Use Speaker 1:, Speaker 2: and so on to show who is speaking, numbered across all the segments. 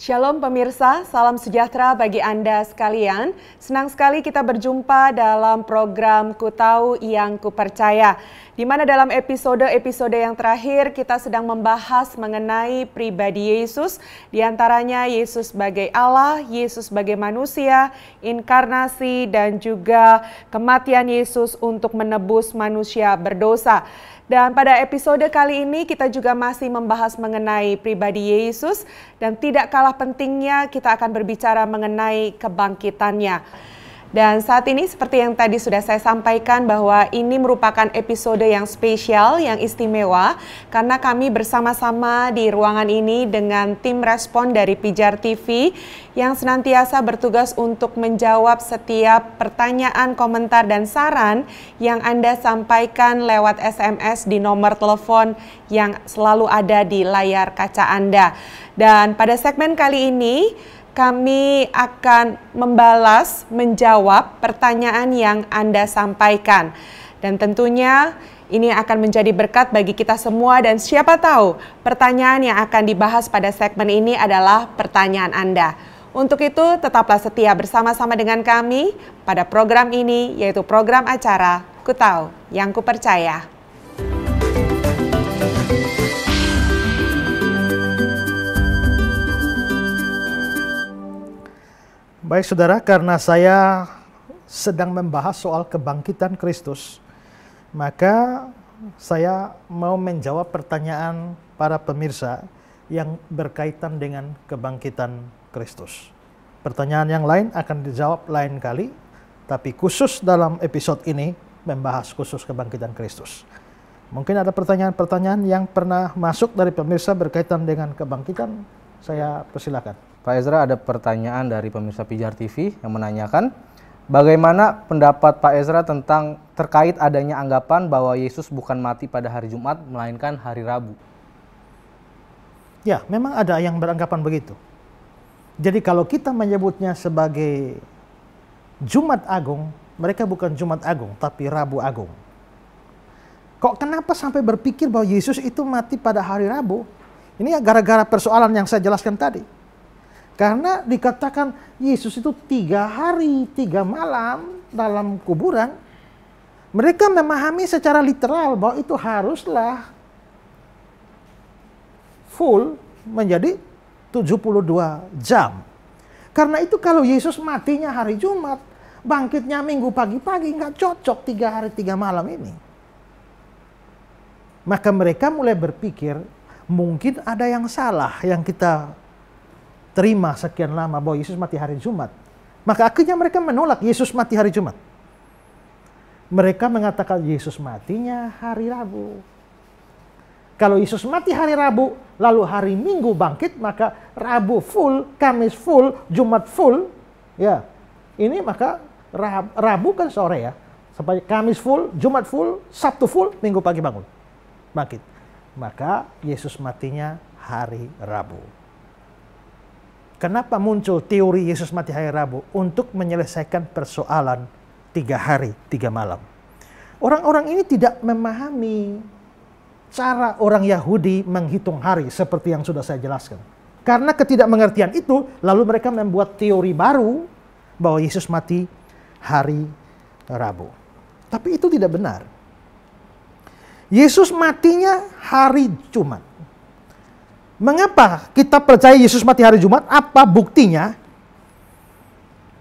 Speaker 1: Shalom pemirsa, salam sejahtera bagi Anda sekalian. Senang sekali kita berjumpa dalam program Ku Tahu Yang Ku Percaya, di mana dalam episode-episode yang terakhir kita sedang membahas mengenai pribadi Yesus, di antaranya Yesus sebagai Allah, Yesus sebagai manusia, inkarnasi, dan juga kematian Yesus untuk menebus manusia berdosa. Dan pada episode kali ini kita juga masih membahas mengenai pribadi Yesus, dan tidak kalah pentingnya kita akan berbicara mengenai kebangkitannya. Dan saat ini seperti yang tadi sudah saya sampaikan bahwa ini merupakan episode yang spesial, yang istimewa, karena kami bersama-sama di ruangan ini dengan tim respon dari Pijar TV yang senantiasa bertugas untuk menjawab setiap pertanyaan, komentar, dan saran yang Anda sampaikan lewat SMS di nomor telepon yang selalu ada di layar kaca Anda. Dan pada segmen kali ini, kami akan menjawab pertanyaan yang Anda sampaikan. Dan tentunya ini akan menjadi berkat bagi kita semua, dan siapa tahu pertanyaan yang akan dibahas pada segmen ini adalah pertanyaan Anda. Untuk itu tetaplah setia bersama-sama dengan kami pada program ini, yaitu program acara Ku Tahu Yang Ku Percaya.
Speaker 2: Baik saudara, karena saya sedang membahas soal kebangkitan Kristus, maka saya mau menjawab pertanyaan para pemirsa yang berkaitan dengan kebangkitan Kristus. Pertanyaan yang lain akan dijawab lain kali, tapi khusus dalam episode ini membahas khusus kebangkitan Kristus. Mungkin ada pertanyaan-pertanyaan yang pernah masuk dari pemirsa berkaitan dengan kebangkitan, saya persilakan.
Speaker 3: Pak Ezra, ada pertanyaan dari pemirsa Pijar TV yang menanyakan, bagaimana pendapat Pak Ezra terkait adanya anggapan bahwa Yesus bukan mati pada hari Jumat, melainkan hari Rabu?
Speaker 2: Ya, memang ada yang beranggapan begitu. Jadi kalau kita menyebutnya sebagai Jumat Agung, mereka bukan Jumat Agung, tapi Rabu Agung. Kenapa sampai berpikir bahwa Yesus itu mati pada hari Rabu? Ini gara-gara persoalan yang saya jelaskan tadi. Karena dikatakan Yesus itu 3 hari 3 malam dalam kuburan. Mereka memahami secara literal bahwa itu haruslah full menjadi 72 jam. Karena itu kalau Yesus matinya hari Jumat, bangkitnya Minggu pagi-pagi, nggak cocok 3 hari 3 malam ini. Maka mereka mulai berpikir, mungkin ada yang salah yang kita terima sekian lama bahwa Yesus mati hari Jumat. Maka akhirnya mereka menolak Yesus mati hari Jumat. Mereka mengatakan Yesus matinya hari Rabu. Kalau Yesus mati hari Rabu, lalu hari Minggu bangkit, maka Rabu full, Kamis full, Jumat full. Ya, ini maka Rabu kan sore ya. Sampai Kamis full, Jumat full, Sabtu full, Minggu pagi bangun. Bangkit. Maka Yesus matinya hari Rabu. Kenapa muncul teori Yesus mati hari Rabu? Untuk menyelesaikan persoalan 3 hari 3 malam. Orang-orang ini tidak memahami cara orang Yahudi menghitung hari seperti yang sudah saya jelaskan. Karena ketidakmengertian itu, lalu mereka membuat teori baru bahwa Yesus mati hari Rabu. Tapi itu tidak benar. Yesus matinya hari Jumat. Mengapa kita percaya Yesus mati hari Jumat? Apa buktinya?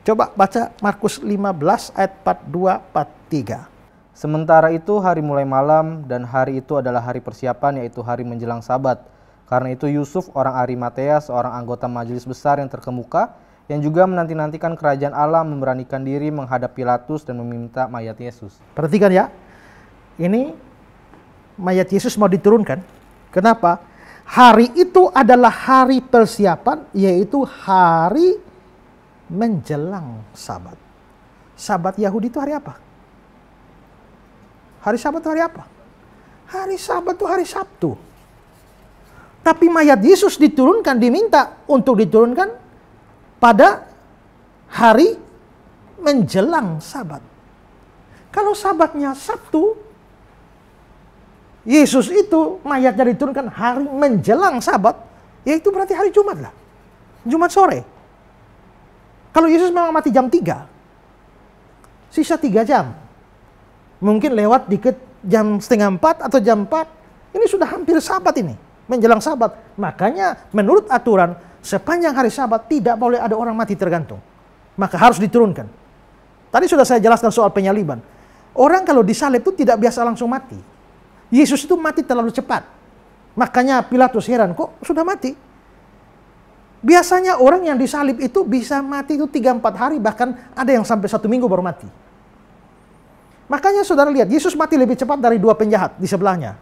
Speaker 2: Coba baca Markus 15 ayat 42-43.
Speaker 3: Sementara itu hari mulai malam, dan hari itu adalah hari persiapan, yaitu hari menjelang Sabat. Karena itu Yusuf orang Arimatea, seorang anggota majelis besar yang terkemuka, yang juga menanti-nantikan kerajaan Allah, memberanikan diri menghadap Pilatus dan meminta mayat Yesus.
Speaker 2: Perhatikan ya, ini mayat Yesus mau diturunkan. Kenapa? Hari itu adalah hari persiapan, yaitu hari menjelang Sabat. Sabat Yahudi itu hari apa? Hari Sabat itu hari apa? Hari Sabat itu hari Sabtu. Tapi mayat Yesus diminta untuk diturunkan pada hari menjelang Sabat. Kalau Sabatnya Sabtu, Yesus itu mayatnya diturunkan hari menjelang Sabat, yaitu berarti hari Jumat lah. Jumat sore. Kalau Yesus memang mati jam 3, sisa 3 jam. Mungkin lewat dikit jam setengah 4 atau jam 4. Ini sudah hampir Sabat ini. Menjelang Sabat. Makanya menurut aturan sepanjang hari Sabat tidak boleh ada orang mati tergantung. Maka harus diturunkan. Tadi sudah saya jelaskan soal penyaliban. Orang kalau disalib itu tidak biasa langsung mati. Yesus itu mati terlalu cepat. Makanya Pilatus heran, kok sudah mati? Biasanya orang yang disalib itu bisa mati itu 3-4 hari, bahkan ada yang sampai 1 minggu baru mati. Makanya saudara lihat, Yesus mati lebih cepat dari 2 penjahat di sebelahnya.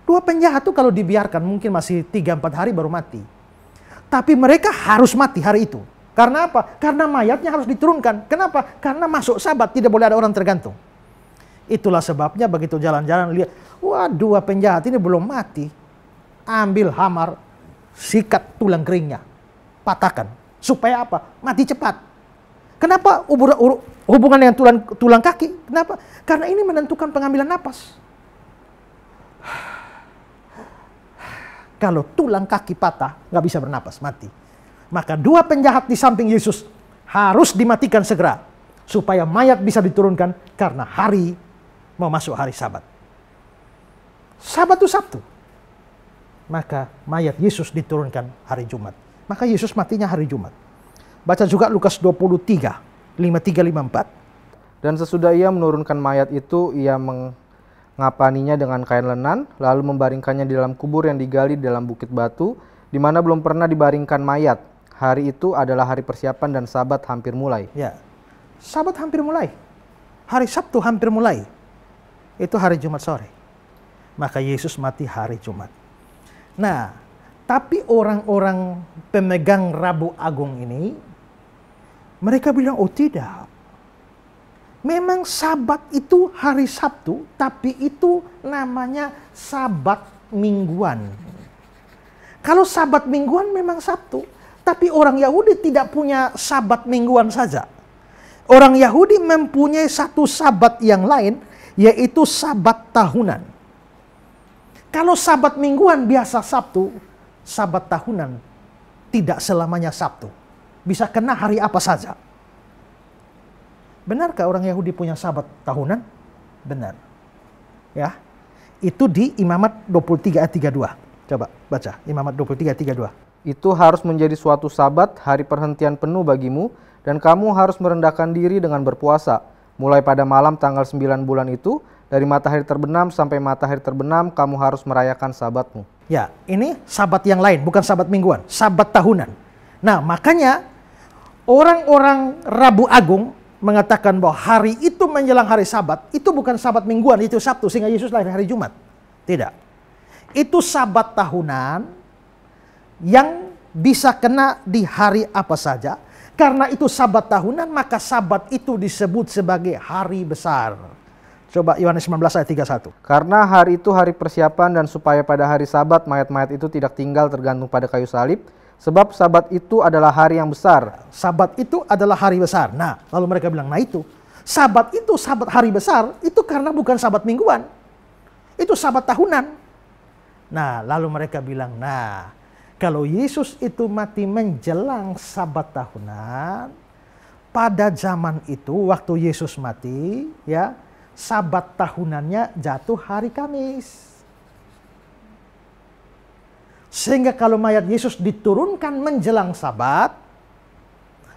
Speaker 2: 2 penjahat itu kalau dibiarkan mungkin masih 3-4 hari baru mati. Tapi mereka harus mati hari itu. Karena apa? Karena mayatnya harus diturunkan. Kenapa? Karena masuk Sabat, tidak boleh ada orang tergantung. Itulah sebabnya begitu jalan-jalan lihat, wah 2 penjahat ini belum mati. Ambil hamar, sikat tulang keringnya, patahkan. Supaya apa? Mati cepat. Kenapa hubungan dengan tulang kaki? Kenapa? Karena ini menentukan pengambilan napas. Kalau tulang kaki patah, nggak bisa bernapas, mati. Maka 2 penjahat di samping Yesus harus dimatikan segera. Supaya mayat bisa diturunkan karena hari mau masuk hari Sabat. Sabat itu Sabtu. Maka mayat Yesus diturunkan hari Jumat. Maka Yesus matinya hari Jumat. Baca juga Lukas 23, 53-54.
Speaker 3: Dan sesudah ia menurunkan mayat itu, ia mengapaninya dengan kain lenan, lalu membaringkannya di dalam kubur yang digali di dalam bukit batu, di mana belum pernah dibaringkan mayat. Hari itu adalah hari persiapan dan Sabat hampir mulai.
Speaker 2: Ya, Sabat hampir mulai. Hari Sabtu hampir mulai. Itu hari Jumat sore. Maka Yesus mati hari Jumat. Nah, tapi orang-orang pemegang Rabu Agung ini, mereka bilang, oh tidak. Memang Sabat itu hari Sabtu, tapi itu namanya Sabat mingguan. Kalau Sabat mingguan memang Sabtu, tapi orang Yahudi tidak punya Sabat mingguan saja. Orang Yahudi mempunyai satu Sabat yang lain, yaitu Sabat tahunan. Kalau Sabat mingguan biasa Sabtu, Sabat tahunan tidak selamanya Sabtu. Bisa kena hari apa saja. Benarkah orang Yahudi punya Sabat tahunan? Benar. Ya. Itu di Imamat 23 ayat 32. Coba baca Imamat 23 ayat 32.
Speaker 3: Itu harus menjadi suatu Sabat, hari perhentian penuh bagimu, dan kamu harus merendahkan diri dengan berpuasa. Mulai pada malam tanggal 9 bulan itu, dari matahari terbenam sampai matahari terbenam, kamu harus merayakan Sabatmu.
Speaker 2: Ya, ini Sabat yang lain, bukan Sabat mingguan, Sabat tahunan. Nah, makanya orang-orang Rabu Agung mengatakan bahwa hari itu menjelang hari Sabat, itu bukan Sabat mingguan, itu Sabtu, sehingga Yesus lahir hari Jumat. Tidak. Itu Sabat tahunan yang bisa kena di hari apa saja. Karena itu Sabat tahunan, maka Sabat itu disebut sebagai hari besar. Coba Yohanes 19 ayat 31.
Speaker 3: Karena hari itu hari persiapan, dan supaya pada hari Sabat mayat-mayat itu tidak tinggal tergantung pada kayu salib, sebab Sabat itu adalah hari yang besar.
Speaker 2: Sabat itu adalah hari besar. Nah, lalu mereka bilang, nah itu Sabat itu Sabat hari besar, itu karena bukan Sabat mingguan. Itu Sabat tahunan. Nah, lalu mereka bilang, nah kalau Yesus itu mati menjelang Sabat tahunan, pada zaman itu waktu Yesus mati, ya, Sabat tahunannya jatuh hari Kamis. Sehingga kalau mayat Yesus diturunkan menjelang Sabat,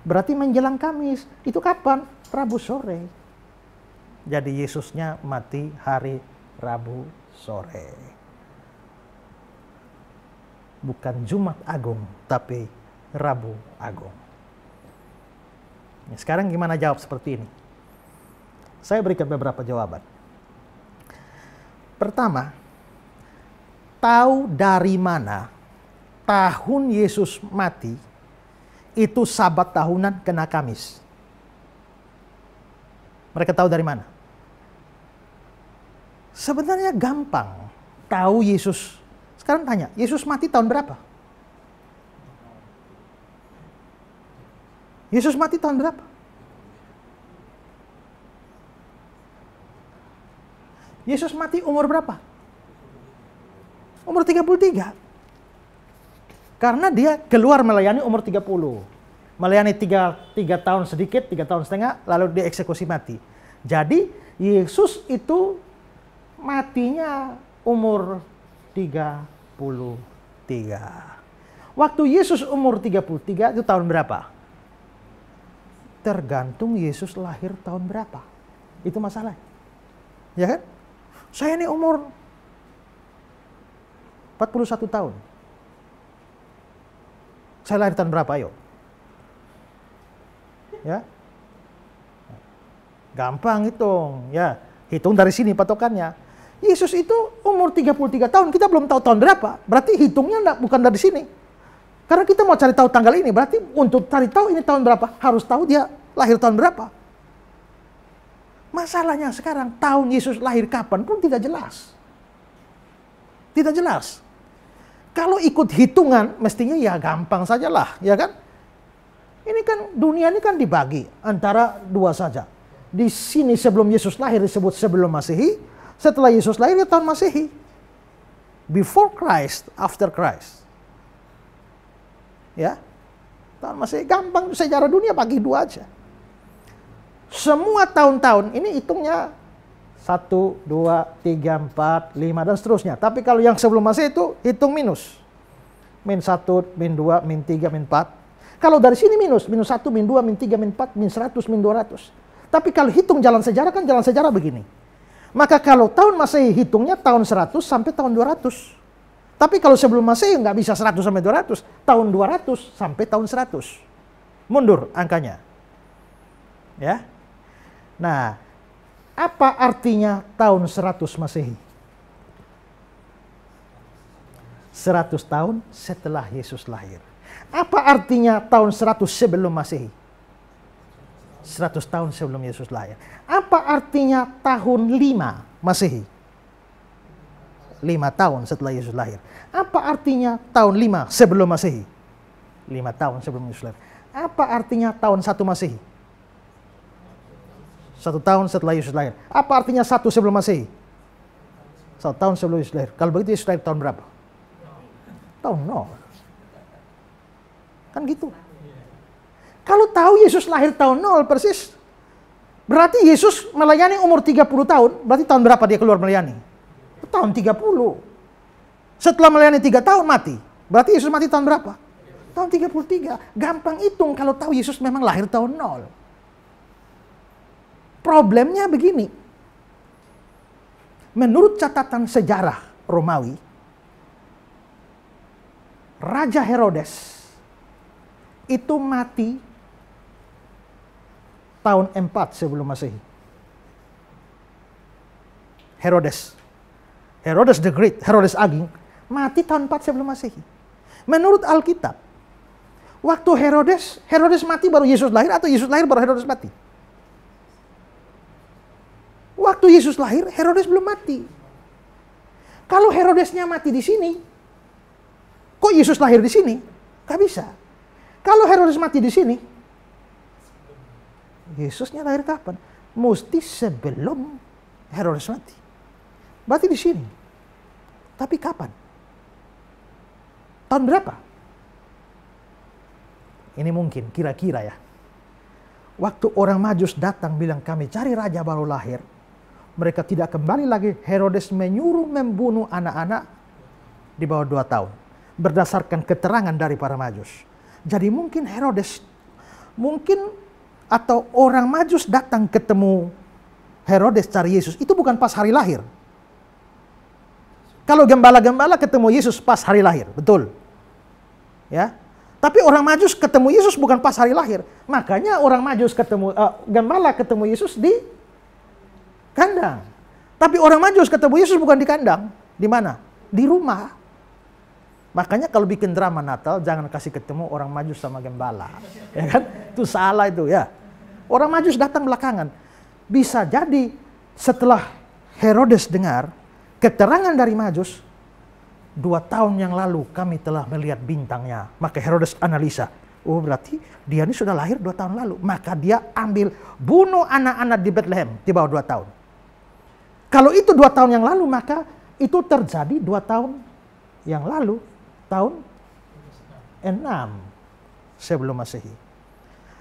Speaker 2: berarti menjelang Kamis. Itu kapan? Rabu sore. Jadi Yesusnya mati hari Rabu sore. Bukan Jumat Agung, tapi Rabu Agung. Nah, sekarang gimana jawab seperti ini? Saya berikan beberapa jawaban. Pertama, tahu dari mana tahun Yesus mati itu Sabat tahunan kena Kamis? Mereka tahu dari mana? Sebenarnya gampang tahu Yesus. Sekarang tanya, Yesus mati tahun berapa? Yesus mati tahun berapa? Yesus mati umur berapa? Umur 33. Karena dia keluar melayani umur 30. Melayani 3 tahun sedikit, 3 tahun setengah, lalu dieksekusi mati. Jadi Yesus itu matinya umur 33. Waktu Yesus umur 33 itu tahun berapa? Tergantung Yesus lahir tahun berapa. Itu masalah. Ya kan? Saya ini umur 41 tahun. Saya lahir tahun berapa, ayo? Ya. Gampang hitung, ya. Hitung dari sini patokannya. Yesus itu umur 33 tahun, kita belum tahu tahun berapa. Berarti hitungnya bukan dari sini. Karena kita mau cari tahu tanggal ini, berarti untuk cari tahu ini tahun berapa, harus tahu dia lahir tahun berapa. Masalahnya sekarang, tahun Yesus lahir kapan pun tidak jelas. Tidak jelas. Kalau ikut hitungan, mestinya ya gampang sajalah, ya kan? Ini kan, dunia ini kan dibagi antara dua saja. Di sini sebelum Yesus lahir disebut sebelum Masehi, setelah Yesus lahir ya tahun Masehi. Before Christ, after Christ. Ya, tahun Masehi gampang, sejarah dunia bagi dua aja. Semua tahun-tahun ini hitungnya 1, 2, 3, 4, 5 dan seterusnya. Tapi kalau yang sebelum Masehi itu hitung minus. Min 1, min 2, min 3, min 4. Kalau dari sini minus 1, min 2, min 3, min 4, min 100, min 200. Tapi kalau hitung jalan sejarah kan jalan sejarah begini. Maka kalau tahun Masehi hitungnya tahun 100 sampai tahun 200. Tapi kalau sebelum Masehi nggak bisa 100 sampai 200, tahun 200 sampai tahun 100. Mundur angkanya. Ya. Nah, apa artinya tahun 100 Masehi? 100 tahun setelah Yesus lahir. Apa artinya tahun 100 sebelum Masehi? 100 tahun sebelum Yesus lahir. Apa artinya tahun 5 Masehi? 5 tahun setelah Yesus lahir. Apa artinya tahun 5 sebelum Masehi? 5 tahun sebelum Yesus lahir. Apa artinya tahun 1 Masehi? 1 tahun setelah Yesus lahir. Apa artinya 1 sebelum Masehi? 1 tahun sebelum Yesus lahir. Kalau begitu Yesus lahir tahun berapa? Tahun 0. Kan gitu. Kalau tahu Yesus lahir tahun 0 persis, berarti Yesus melayani umur 30 tahun, berarti tahun berapa dia keluar melayani? Tahun 30. Setelah melayani 3 tahun mati. Berarti Yesus mati tahun berapa? Tahun 33. Gampang hitung kalau tahu Yesus memang lahir tahun 0. Problemnya begini. Menurut catatan sejarah Romawi, Raja Herodes itu mati tahun 4 sebelum Masehi. Herodes the Great, Herodes Ageng, mati tahun 4 sebelum Masehi. Menurut Alkitab, waktu Herodes mati baru Yesus lahir atau Yesus lahir baru Herodes mati? Waktu Yesus lahir, Herodes belum mati. Kalau Herodesnya mati di sini, kok Yesus lahir di sini? Gak bisa. Kalau Herodes mati di sini, Yesusnya lahir kapan? Mesti sebelum Herodes mati. Berarti di sini. Tapi kapan? Tahun berapa? Ini mungkin kira-kira ya. Waktu orang Majus datang bilang kami cari raja baru lahir. Mereka tidak kembali lagi. Herodes menyuruh membunuh anak-anak di bawah 2 tahun. Berdasarkan keterangan dari para Majus. Jadi mungkin Herodes, atau orang Majus datang ketemu Herodes cari Yesus. Itu bukan pas hari lahir. Kalau gembala-gembala ketemu Yesus pas hari lahir. Betul. Ya. Tapi orang Majus ketemu Yesus bukan pas hari lahir. Makanya orang Majus gembala ketemu Yesus di kandang. Tapi orang Majus ketemu Yesus bukan di kandang. Di mana? Di rumah. Makanya kalau bikin drama Natal jangan kasih ketemu orang Majus sama gembala. Ya kan? Itu salah itu ya. Orang Majus datang belakangan. Bisa jadi setelah Herodes dengar keterangan dari Majus, 2 tahun yang lalu kami telah melihat bintangnya. Maka Herodes analisa, oh berarti dia ini sudah lahir 2 tahun lalu. Maka dia ambil bunuh anak-anak di Bethlehem di bawah 2 tahun. Kalau itu 2 tahun yang lalu, maka itu terjadi 2 tahun yang lalu. Tahun sebelum Masehi.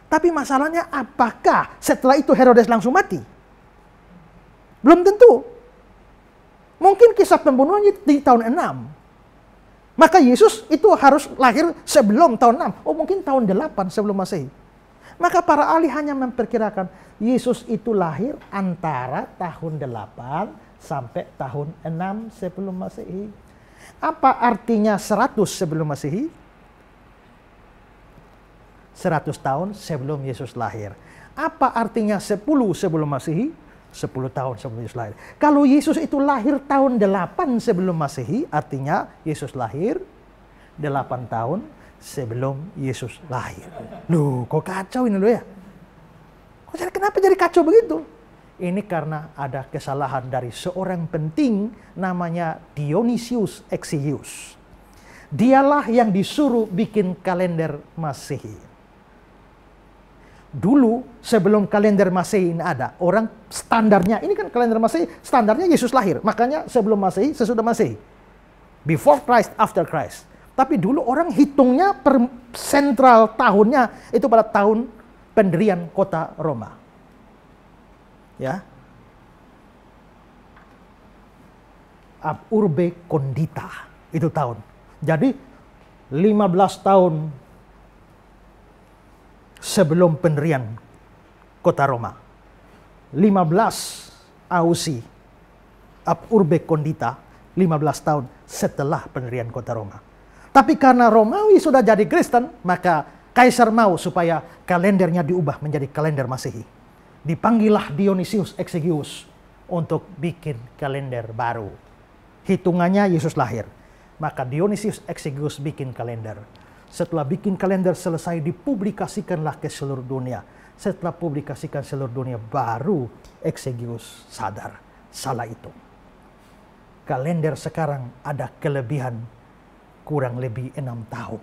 Speaker 2: Tapi masalahnya apakah setelah itu Herodes langsung mati? Belum tentu. Mungkin kisah pembunuhannya di tahun 6. Maka Yesus itu harus lahir sebelum tahun 6. Oh mungkin tahun 8 sebelum Masehi. Maka para ahli hanya memperkirakan Yesus itu lahir antara tahun 8 sampai tahun 6 sebelum Masehi. Apa artinya 100 sebelum Masehi? 100 tahun sebelum Yesus lahir. Apa artinya 10 sebelum Masehi? 10 tahun sebelum Yesus lahir. Kalau Yesus itu lahir tahun 8 sebelum Masehi, artinya Yesus lahir 8 tahun sebelum Yesus lahir. Loh, kok kacau ini loh ya? Kenapa jadi kacau begitu? Ini karena ada kesalahan dari seorang penting namanya Dionysius Exiguus. Dialah yang disuruh bikin kalender Masehi. Dulu sebelum kalender Masehi ini ada, orang standarnya, ini kan kalender Masehi, standarnya Yesus lahir. Makanya sebelum Masehi, sesudah Masehi. Before Christ, after Christ. Tapi dulu orang hitungnya per sentral tahunnya itu pada tahun pendirian kota Roma. Ya. Ab urbe condita, itu tahun. Jadi 15 tahun sebelum pendirian kota Roma. 15 Ausi ab urbe condita, 15 tahun setelah pendirian kota Roma. Tapi karena Romawi sudah jadi Kristen, maka Kaisar mau supaya kalendernya diubah menjadi kalender Masehi. Dipanggillah Dionysius Exiguus untuk bikin kalender baru. Hitungannya Yesus lahir. Maka Dionysius Exiguus bikin kalender. Setelah bikin kalender selesai, dipublikasikanlah ke seluruh dunia. Setelah publikasikan seluruh dunia, baru Exiguus sadar salah itu. Kalender sekarang ada kelebihan kurang lebih 6 tahun.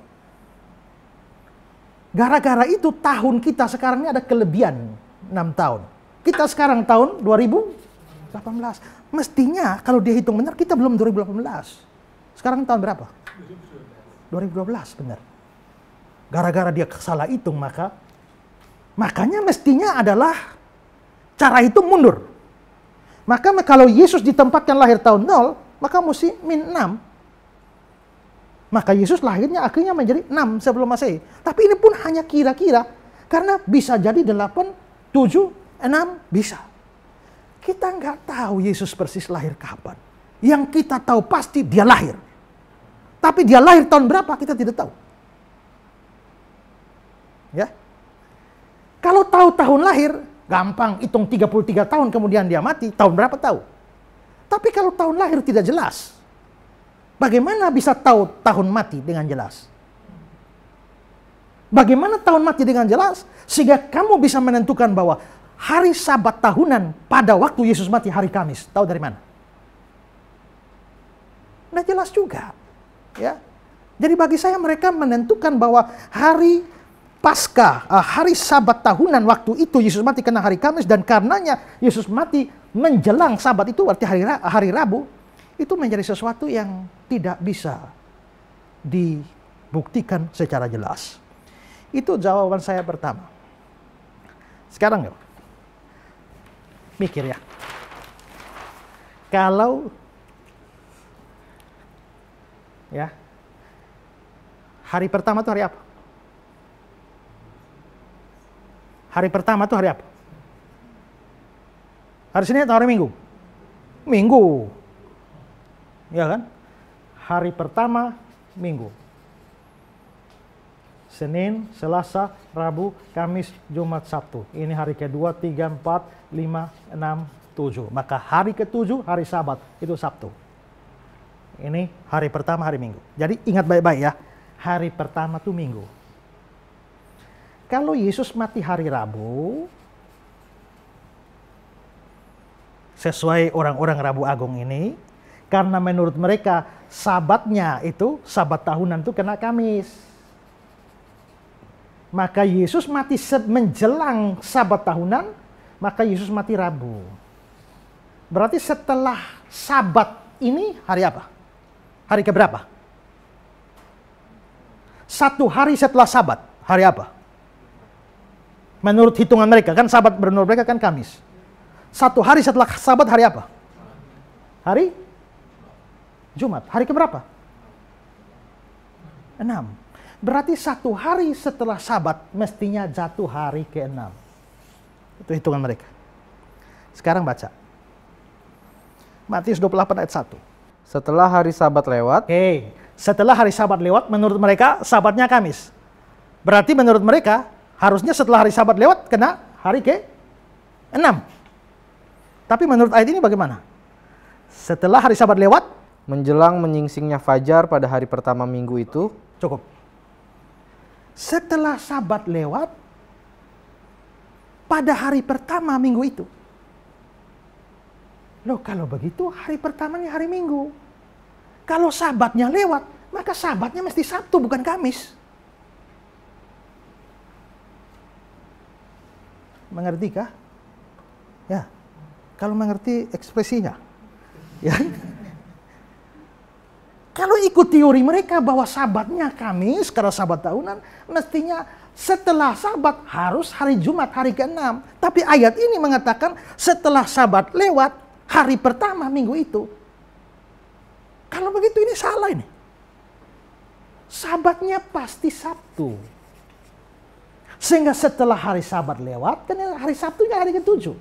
Speaker 2: Gara-gara itu tahun kita sekarang ini ada kelebihan 6 tahun. Kita sekarang tahun 2018. Mestinya kalau dihitung benar kita belum 2018. Sekarang tahun berapa? 2012 benar. Gara-gara dia salah hitung makanya mestinya adalah cara hitung mundur. Maka kalau Yesus ditempatkan lahir tahun 0, maka mesti min 6. Maka Yesus lahirnya akhirnya menjadi 6 sebelum Masehi. Tapi ini pun hanya kira-kira. Karena bisa jadi 8, 7, 6, bisa. Kita nggak tahu Yesus persis lahir kapan. Yang kita tahu pasti dia lahir. Tapi dia lahir tahun berapa kita tidak tahu. Ya. Kalau tahu tahun lahir, gampang hitung 33 tahun kemudian dia mati, tahun berapa tahu. Tapi kalau tahun lahir tidak jelas, bagaimana bisa tahu tahun mati dengan jelas? Bagaimana tahun mati dengan jelas? Sehingga kamu bisa menentukan bahwa hari Sabat tahunan pada waktu Yesus mati hari Kamis. Tahu dari mana? Nah jelas juga. Ya. Jadi bagi saya mereka menentukan bahwa hari Paskah, hari Sabat tahunan waktu itu Yesus mati kena hari Kamis. Dan karenanya Yesus mati menjelang Sabat itu berarti hari Rabu. Itu menjadi sesuatu yang tidak bisa dibuktikan secara jelas. Itu jawaban saya pertama. Sekarang ya, mikir ya. Kalau ya, hari pertama itu hari apa? Hari pertama itu hari apa? Hari Senin atau hari Minggu? Minggu. Ya kan? Hari pertama Minggu. Senin, Selasa, Rabu, Kamis, Jumat, Sabtu. Ini hari kedua, 3, 4, 5, 6, 7. Maka hari ke-7, hari Sabat, itu Sabtu. Ini hari pertama, hari Minggu. Jadi ingat baik-baik ya, hari pertama itu Minggu. Kalau Yesus mati hari Rabu, sesuai orang-orang Rabu Agung ini, karena menurut mereka Sabatnya itu, Sabat tahunan itu kena Kamis. Maka Yesus mati menjelang Sabat tahunan, maka Yesus mati Rabu. Berarti setelah Sabat ini hari apa? Hari keberapa? satu hari setelah Sabat, hari apa? Menurut hitungan mereka, kan Sabat menurut mereka kan Kamis. Satu hari setelah Sabat, hari apa? Hari Jumat. Hari keberapa? 6. Berarti satu hari setelah Sabat mestinya jatuh hari ke-6. Itu hitungan mereka. Sekarang baca. Matius 28 ayat 1.
Speaker 3: Setelah hari Sabat lewat,
Speaker 2: Setelah hari Sabat lewat, menurut mereka Sabatnya Kamis. Berarti menurut mereka harusnya setelah hari Sabat lewat kena hari ke-6. Tapi menurut ayat ini bagaimana? Setelah hari Sabat lewat,
Speaker 3: menjelang menyingsingnya fajar pada hari pertama minggu itu,
Speaker 2: cukup. Setelah Sabat lewat, pada hari pertama minggu itu. Loh, kalau begitu hari pertamanya hari Minggu. Kalau Sabatnya lewat, maka Sabatnya mesti Sabtu bukan Kamis. Mengerti kah? Ya. Kalau mengerti ekspresinya. Ya. Kalau ikut teori mereka bahwa Sabatnya Kamis, karena Sabat tahunan, mestinya setelah Sabat harus hari Jumat, hari ke-6. Tapi ayat ini mengatakan setelah Sabat lewat, hari pertama minggu itu. Kalau begitu ini salah ini. Sabatnya pasti Sabtu. Sehingga setelah hari Sabat lewat, kan hari Sabtunya hari ke-7.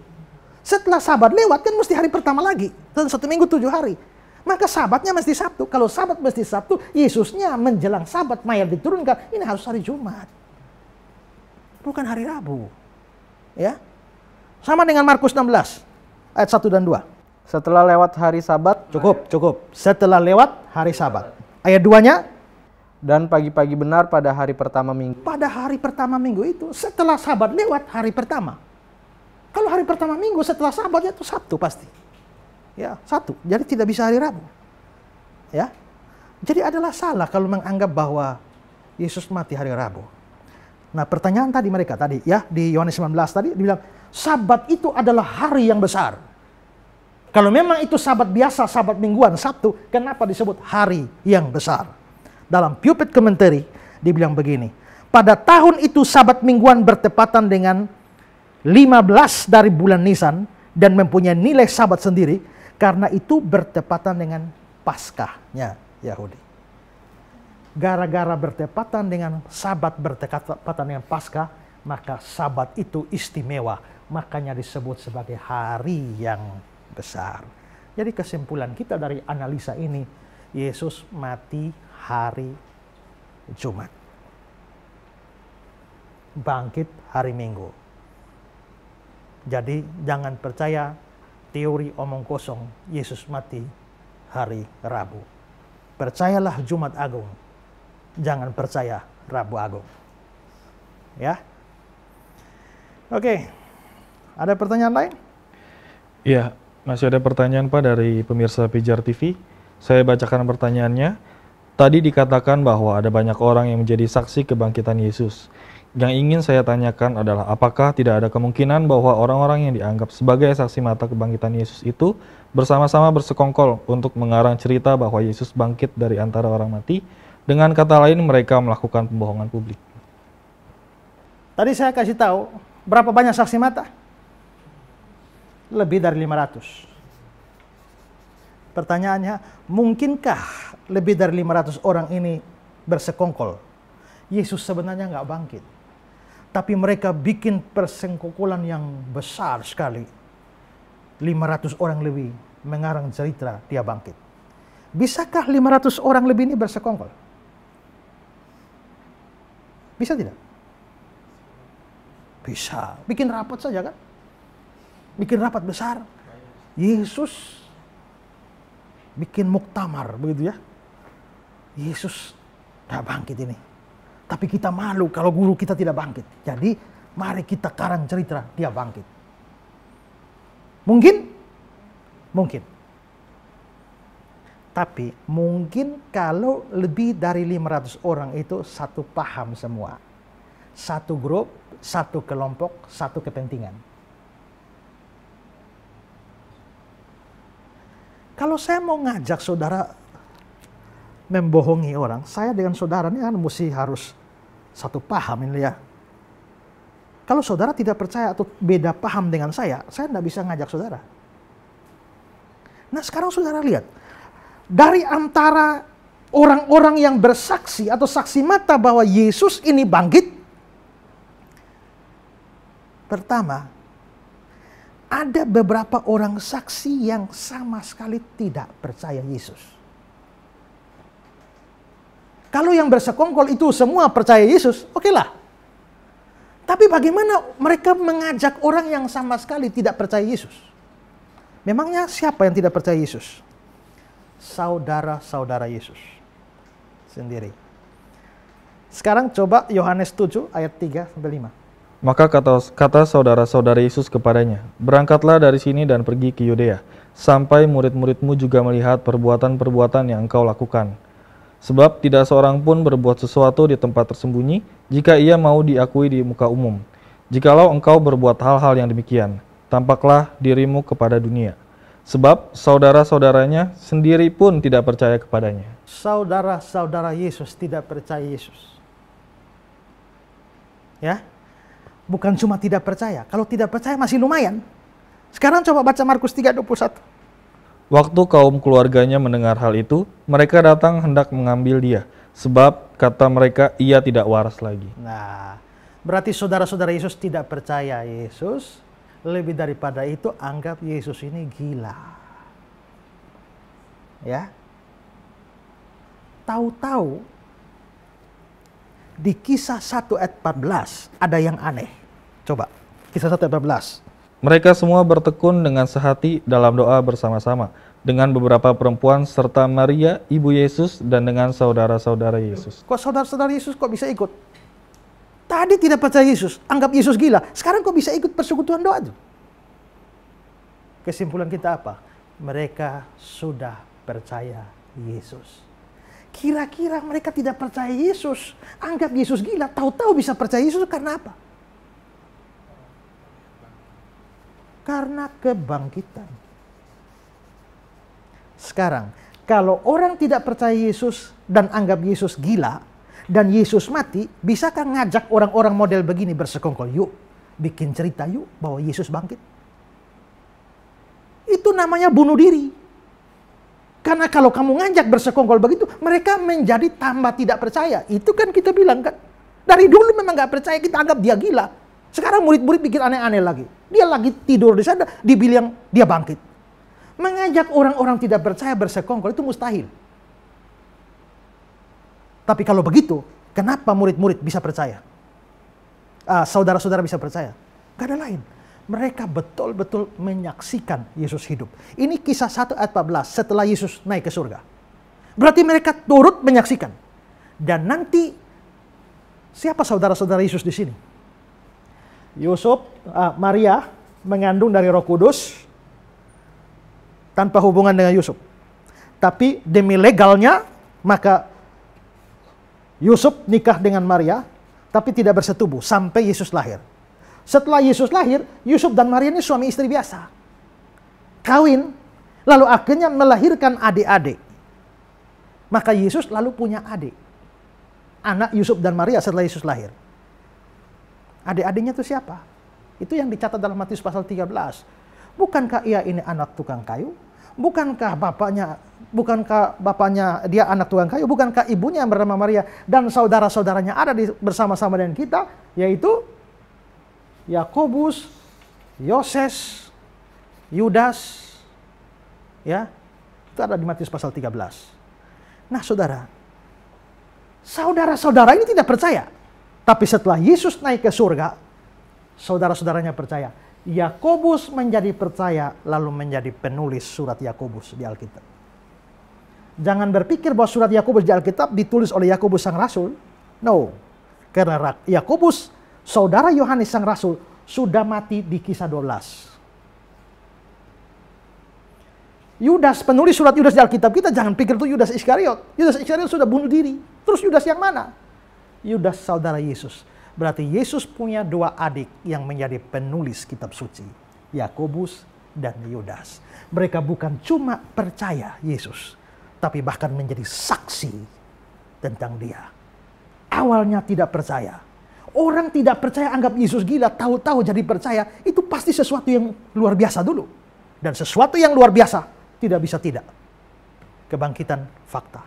Speaker 2: Setelah Sabat lewat, kan mesti hari pertama lagi. Dan 1 minggu 7 hari. Maka Sabatnya mesti Sabtu. Kalau Sabat mesti Sabtu, Yesusnya menjelang Sabat mayat diturunkan. Ini harus hari Jumat. Bukan hari Rabu. Ya. Sama dengan Markus 16 ayat 1 dan 2.
Speaker 3: setelah lewat hari Sabat,
Speaker 2: Cukup. Setelah lewat hari Sabat. Ayat 2-nya,
Speaker 3: dan pagi-pagi benar pada hari pertama minggu.
Speaker 2: pada hari pertama minggu itu, setelah Sabat lewat hari pertama. Kalau hari pertama minggu setelah Sabat itu Sabtu pasti. Ya, satu. Jadi tidak bisa hari Rabu. Ya. Jadi adalah salah kalau menganggap bahwa Yesus mati hari Rabu. Nah, pertanyaan tadi mereka tadi ya di Yohanes 19 tadi dibilang Sabat itu adalah hari yang besar. Kalau memang itu Sabat biasa, Sabat mingguan, Sabtu, kenapa disebut hari yang besar? Dalam Pulpit Commentary dibilang begini, pada tahun itu Sabat mingguan bertepatan dengan 15 dari bulan Nisan dan mempunyai nilai Sabat sendiri, karena itu bertepatan dengan Paskahnya Yahudi. Gara-gara bertepatan dengan Sabat bertepatan dengan Paskah, maka Sabat itu istimewa, makanya disebut sebagai hari yang besar. Jadi kesimpulan kita dari analisa ini, Yesus mati hari Jumat, bangkit hari Minggu. Jadi jangan percaya teori omong kosong Yesus mati hari Rabu. Percayalah Jumat Agung, jangan percaya Rabu Agung. Ya. Oke. Ada pertanyaan lain?
Speaker 4: Iya, masih ada pertanyaan Pak dari pemirsa Pijar TV. Saya bacakan pertanyaannya. Tadi dikatakan bahwa ada banyak orang yang menjadi saksi kebangkitan Yesus. Yang ingin saya tanyakan adalah apakah tidak ada kemungkinan bahwa orang-orang yang dianggap sebagai saksi mata kebangkitan Yesus itu bersama-sama bersekongkol untuk mengarang cerita bahwa Yesus bangkit dari antara orang mati. Dengan kata lain, mereka melakukan pembohongan publik.
Speaker 2: Tadi saya kasih tahu berapa banyak saksi mata? Lebih dari 500. Pertanyaannya, mungkinkah lebih dari 500 orang ini bersekongkol? Yesus sebenarnya nggak bangkit. Tapi mereka bikin persengkokolan yang besar sekali. 500 orang lebih mengarang cerita dia bangkit. Bisakah 500 orang lebih ini bersekongkol? Bisa tidak? Bisa. Bikin rapat saja kan? Bikin rapat besar. Yesus bikin muktamar, begitu ya. Yesus tidak bangkit ini. Tapi kita malu kalau guru kita tidak bangkit. Jadi mari kita karang cerita dia bangkit. Mungkin? Mungkin. Tapi mungkin kalau lebih dari 500 orang itu satu paham semua. Satu grup, satu kelompok, satu kepentingan. Kalau saya mau ngajak saudara membohongi orang. Saya dengan saudara ini kan mesti harus satu paham ini ya. Kalau saudara tidak percaya atau beda paham dengan saya tidak bisa ngajak saudara. Nah sekarang saudara lihat, dari antara orang-orang yang bersaksi atau saksi mata bahwa Yesus ini bangkit, pertama, ada beberapa orang saksi yang sama sekali tidak percaya Yesus. Kalau yang bersekongkol itu semua percaya Yesus, oke lah. Tapi bagaimana mereka mengajak orang yang sama sekali tidak percaya Yesus? Memangnya siapa yang tidak percaya Yesus? Saudara-saudara Yesus sendiri. Sekarang coba Yohanes 7 ayat 3-5.
Speaker 4: Maka kata saudara-saudara Yesus kepadanya, berangkatlah dari sini dan pergi ke Yudea, sampai murid-muridmu juga melihat perbuatan-perbuatan yang engkau lakukan. Sebab tidak seorang pun berbuat sesuatu di tempat tersembunyi, jika ia mau diakui di muka umum. Jikalau engkau berbuat hal-hal yang demikian, tampaklah dirimu kepada dunia. Sebab saudara-saudaranya sendiri pun tidak percaya kepadanya.
Speaker 2: Saudara-saudara Yesus tidak percaya Yesus. Ya, bukan cuma tidak percaya. Kalau tidak percaya masih lumayan. Sekarang coba baca Markus 3:21.
Speaker 4: Waktu kaum keluarganya mendengar hal itu, mereka datang hendak mengambil dia, sebab kata mereka ia tidak waras lagi.
Speaker 2: Nah, berarti saudara-saudara Yesus tidak percaya Yesus. Lebih daripada itu, anggap Yesus ini gila. Ya. Tahu-tahu di Kisah 1 ayat 14 ada yang aneh. Coba, Kisah 1 ayat 14.
Speaker 4: Mereka semua bertekun dengan sehati dalam doa bersama-sama dengan beberapa perempuan serta Maria, ibu Yesus, dan dengan saudara-saudara Yesus.
Speaker 2: Kok saudara-saudara Yesus kok bisa ikut? Tadi tidak percaya Yesus, anggap Yesus gila. Sekarang kok bisa ikut persekutuan doa itu? Kesimpulan kita apa? Mereka sudah percaya Yesus. Kira-kira mereka tidak percaya Yesus, anggap Yesus gila, tahu-tahu bisa percaya Yesus karena apa? Karena kebangkitan. Sekarang, kalau orang tidak percaya Yesus dan anggap Yesus gila, dan Yesus mati, bisakah ngajak orang-orang model begini bersekongkol? Yuk, bikin cerita yuk bahwa Yesus bangkit. Itu namanya bunuh diri. Karena kalau kamu ngajak bersekongkol begitu, mereka menjadi tambah tidak percaya. Itu kan kita bilang kan. Dari dulu memang gak percaya, kita anggap dia gila. Sekarang murid-murid bikin aneh-aneh lagi. Dia lagi tidur di sana, dibilang dia bangkit. Mengajak orang-orang tidak percaya bersekongkol itu mustahil. Tapi kalau begitu, kenapa murid-murid bisa percaya? Saudara-saudara bisa percaya? Gak ada lain. Mereka betul-betul menyaksikan Yesus hidup. Ini Kisah 1 ayat 14 setelah Yesus naik ke surga. Berarti mereka turut menyaksikan. Dan nanti, siapa saudara-saudara Yesus di sini? Yusuf, Maria mengandung dari Roh Kudus tanpa hubungan dengan Yusuf. Tapi demi legalnya, maka Yusuf nikah dengan Maria, tapi tidak bersetubuh sampai Yesus lahir. Setelah Yesus lahir, Yusuf dan Maria ini suami istri biasa. Kawin, lalu akhirnya melahirkan adik-adik. Maka Yesus lalu punya adik. Anak Yusuf dan Maria setelah Yesus lahir. Adik-adiknya itu siapa? Itu yang dicatat dalam Matius pasal 13. Bukankah ia ini anak tukang kayu? Bukankah bapaknya dia anak tukang kayu? Bukankah ibunya yang bernama Maria dan saudara-saudaranya ada bersama-sama dengan kita? Yaitu Yakobus, Yoses, Yudas. Ya, itu ada di Matius pasal 13. Nah saudara, saudara-saudara ini tidak percaya. Tapi setelah Yesus naik ke surga, saudara-saudaranya percaya. Yakobus menjadi percaya, lalu menjadi penulis surat Yakobus di Alkitab. Jangan berpikir bahwa surat Yakobus di Alkitab ditulis oleh Yakobus sang rasul. No. Karena Yakobus, saudara Yohanes sang rasul, sudah mati di Kisah 12. Yudas, penulis surat Yudas di Alkitab, kita jangan pikir itu Yudas Iskariot. Yudas Iskariot sudah bunuh diri. Terus Yudas yang mana? Yudas saudara Yesus. Berarti Yesus punya dua adik yang menjadi penulis kitab suci. Yakobus dan Yudas. Mereka bukan cuma percaya Yesus, tapi bahkan menjadi saksi tentang dia. Awalnya tidak percaya. Orang tidak percaya anggap Yesus gila, tahu-tahu jadi percaya. Itu pasti sesuatu yang luar biasa dulu. Dan sesuatu yang luar biasa tidak bisa tidak. Kebangkitan fakta.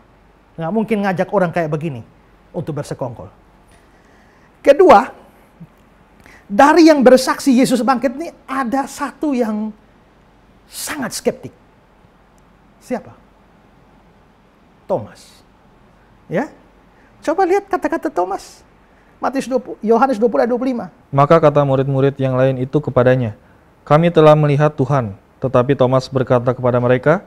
Speaker 2: Nggak mungkin ngajak orang kayak begini untuk bersekongkol. Kedua, dari yang bersaksi Yesus bangkit ini ada satu yang sangat skeptik. Siapa? Thomas. Ya, coba lihat kata-kata Thomas. Yohanes 20 ayat 25.
Speaker 4: Maka kata murid-murid yang lain itu kepadanya, kami telah melihat Tuhan. Tetapi Thomas berkata kepada mereka,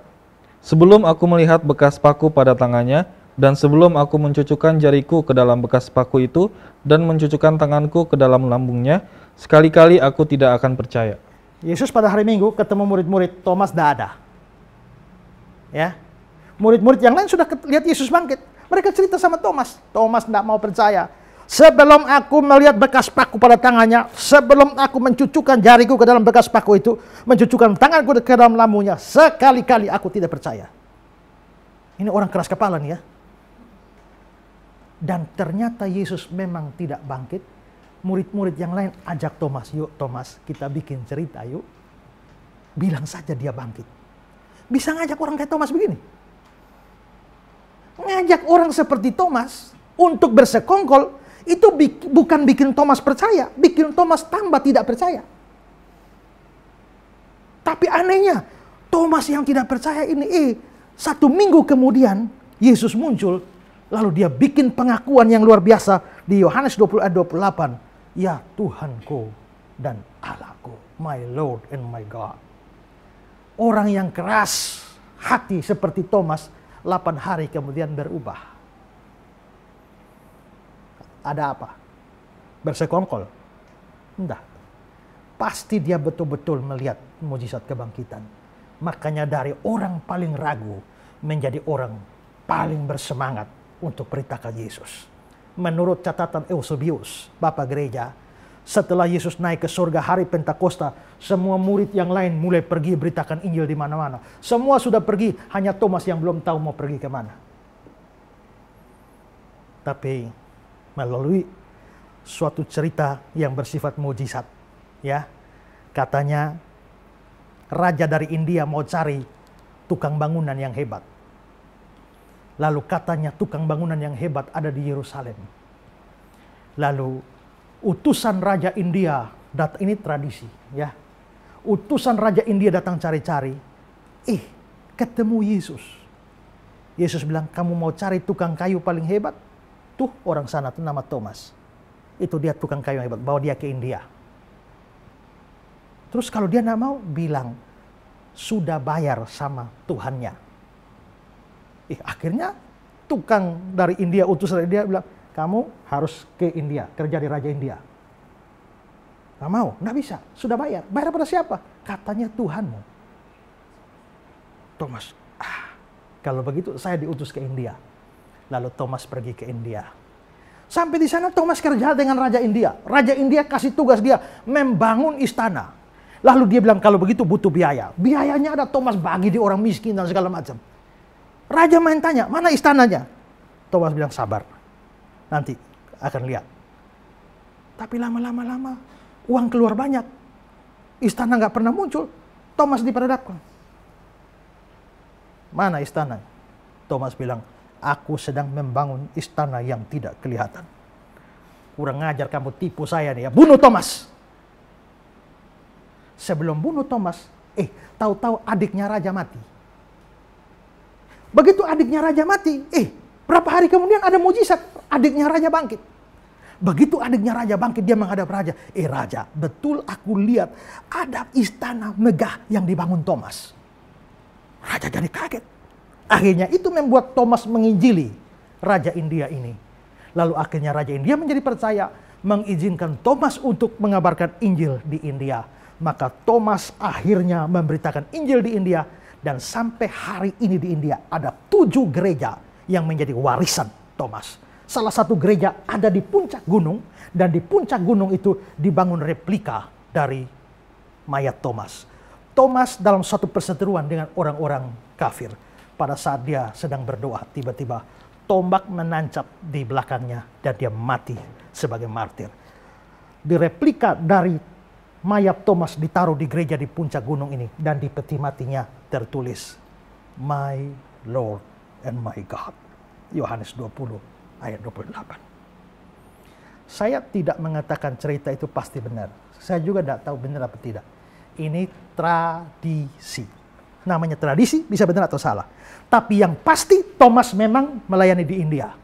Speaker 4: sebelum aku melihat bekas paku pada tangannya, dan sebelum aku mencucukkan jariku ke dalam bekas paku itu, dan mencucukkan tanganku ke dalam lambungnya, sekali-kali aku tidak akan percaya.
Speaker 2: Yesus pada hari Minggu ketemu murid-murid, Thomas tidak ada. Ya, murid-murid yang lain sudah lihat Yesus bangkit. Mereka cerita sama Thomas. Thomas tidak mau percaya. Sebelum aku melihat bekas paku pada tangannya, sebelum aku mencucukkan jariku ke dalam bekas paku itu, mencucukkan tanganku ke dalam lambungnya, sekali-kali aku tidak percaya. Ini orang keras kepala nih ya. Dan ternyata Yesus memang tidak bangkit. Murid-murid yang lain ajak Thomas, yuk Thomas kita bikin cerita yuk. Bilang saja dia bangkit. Bisa ngajak orang kayak Thomas begini. Ngajak orang seperti Thomas untuk bersekongkol, itu bukan bikin Thomas percaya, bikin Thomas tambah tidak percaya. Tapi anehnya, Thomas yang tidak percaya ini, 1 minggu kemudian Yesus muncul, lalu dia bikin pengakuan yang luar biasa di Yohanes 20 ayat 28. Ya Tuhanku dan Allahku, my Lord and my God. Orang yang keras hati seperti Thomas, 8 hari kemudian berubah. Ada apa? Bersekongkol? Enggak. Pasti dia betul-betul melihat mujizat kebangkitan. Makanya dari orang paling ragu menjadi orang paling bersemangat untuk beritakan Yesus. Menurut catatan Eusebius, Bapak Gereja, setelah Yesus naik ke surga hari Pentakosta, semua murid yang lain mulai pergi beritakan Injil di mana-mana. Semua sudah pergi, hanya Thomas yang belum tahu mau pergi kemana. Tapi melalui suatu cerita yang bersifat mujizat, ya, katanya raja dari India mau cari tukang bangunan yang hebat. Lalu katanya tukang bangunan yang hebat ada di Yerusalem. Lalu utusan raja India, ini tradisi, ya, utusan raja India datang cari-cari, ketemu Yesus. Yesus bilang, kamu mau cari tukang kayu paling hebat? Tuh orang sana tuh nama Thomas. Itu dia tukang kayu yang hebat, bawa dia ke India. Terus kalau dia nggak mau, bilang sudah bayar sama Tuhannya. Akhirnya tukang dari India, utusan dari India bilang, kamu harus ke India, kerja di Raja India. Nggak mau, nggak bisa, sudah bayar. Bayar pada siapa? Katanya Tuhanmu. Thomas, kalau begitu saya diutus ke India. Lalu Thomas pergi ke India. Sampai di sana Thomas kerja dengan Raja India. Raja India kasih tugas dia membangun istana. Lalu dia bilang kalau begitu butuh biaya. Biayanya ada, Thomas bagi di orang miskin dan segala macam. Raja main tanya, mana istananya? Thomas bilang sabar. Nanti akan lihat. Tapi lama-lama uang keluar banyak. Istana nggak pernah muncul. Thomas diperhadapkan. Mana istana? Thomas bilang, aku sedang membangun istana yang tidak kelihatan. Kurang ngajar kamu, tipu saya nih ya. Bunuh Thomas. Sebelum bunuh Thomas, tahu-tahu adiknya raja mati. Begitu adiknya raja mati, berapa hari kemudian ada mujizat, adiknya raja bangkit. Begitu adiknya raja bangkit, dia menghadap raja. Raja, betul aku lihat ada istana megah yang dibangun Thomas. Raja jadi kaget. Akhirnya itu membuat Thomas menginjili Raja India ini. Lalu akhirnya Raja India menjadi percaya, mengizinkan Thomas untuk mengabarkan Injil di India. Maka Thomas akhirnya memberitakan Injil di India. Dan sampai hari ini di India ada 7 gereja yang menjadi warisan Thomas. Salah satu gereja ada di puncak gunung. Dan di puncak gunung itu dibangun replika dari mayat Thomas. Thomas dalam suatu perseteruan dengan orang-orang kafir. pada saat dia sedang berdoa, tiba-tiba tombak menancap di belakangnya dan dia mati sebagai martir. Di replika dari mayat Thomas ditaruh di gereja di puncak gunung ini, dan di peti matinya tertulis, My Lord and my God. Yohanes 20 ayat 28. Saya tidak mengatakan cerita itu pasti benar. Saya juga tidak tahu benar apa tidak. Ini tradisi. Namanya tradisi, bisa benar atau salah. Tapi yang pasti Thomas memang melayani di India.